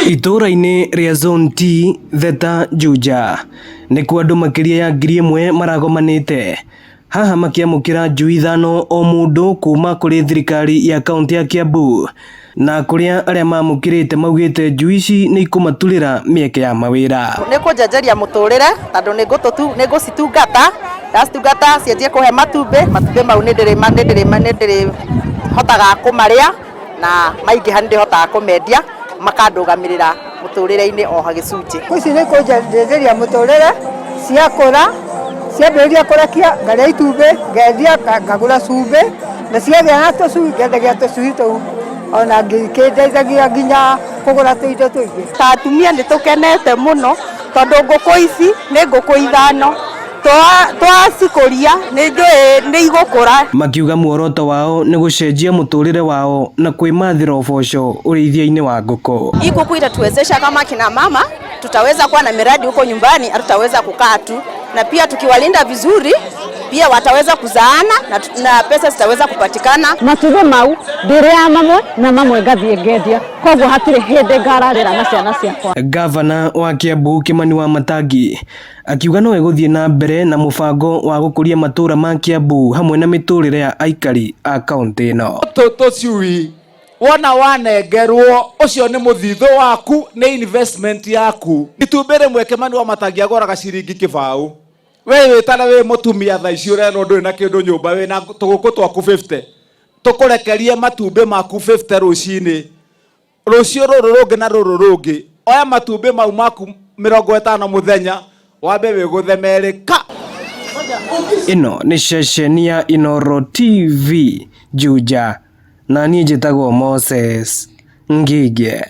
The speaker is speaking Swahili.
Itũra-inĩ rĩa Zone T Theta Juja nĩkuo andũ makĩria ya 1,000 maragomanĩte haha makĩamũkĩra njui ithano o mũndũ kuma kũrĩ thirikari ya kaunti ya Kiambu, na kũrĩa arĩa mamũkĩrĩte maugĩte njui ici nĩ ikũmaturĩra mĩeke ya mawĩra. Nĩ kũnjenjeria mũtũrĩre tondũ nĩ ngũcitungata, ndacitungata cianjie kũhe matumbĩ mau nĩ hotaga kũmarĩa na maingĩha nĩ ndĩhotaga kũmendia makandũgamĩrĩra mũtũrĩre-inĩ o gĩcunjĩ. Ici nĩ kũnjenjeria mũtũrĩre, ciakũra ciambĩrĩria kũrekia ngarĩa itumbĩ, ngendia ngagũra cumbĩ, na ciagĩa na tũcui ngendagia tũcui tũu, ona ngĩndeithagia nginya kũgũra tũindo tũingĩ. Ta atumia nĩ tũkenete mũno tondũ ngũkũ ici nĩ ngũkũ ithano, twacikũria nĩ igũkũra. Makiuga muoroto wao nĩ gũcenjia mũtũrĩre wao na kwĩmathĩra ũboco ũrĩithia-inĩ wa ngũkũ. Hii kuku itatuwezesha kama kina mama, tutaweza kuwa na miradi huko nyumbani, hatutaweza kukaa tu, na pia tukiwalinda vizuri pia wataweza kuzaana na pesa zitaweza kupatikana. Matugo mau ndĩrĩa mamwe na mamwe ngathiĩ ngendia, koguo hatirĩ hĩndĩ ngararĩra na ciana ciakwa. Gavana wa Kiambu Kimani Wamatangi akiuga no egũthiĩ na mbere na mũbango wa gũkũria matũra ma Kiambu hamwe na mĩtũrĩre ya aikari a kaunti ĩno. Tũcui wona wanengerwo ũcio nĩ mũthithũ waku, nĩ investment yaku. Itumbĩ rĩmwe Kimani Wamatangi agoraga ciringi kĩbaũ. We wĩtana wĩ mũtumia thaa ici ũrena ũndũ na kĩndũ nyũmba wĩna tũgũkũ twaku 50, tũkũrekerie matumbĩ maku 50 rũcinĩ, rũcio rũrũ rũngĩ na rũrũ rũngĩ, oya matumbĩ mau maku 50 mũthenya, wambe wĩgũthe merĩ ka. Ĩno nĩ ceceni ya Inooro TV Juja, na niĩ njĩtagwo Moses Ngige.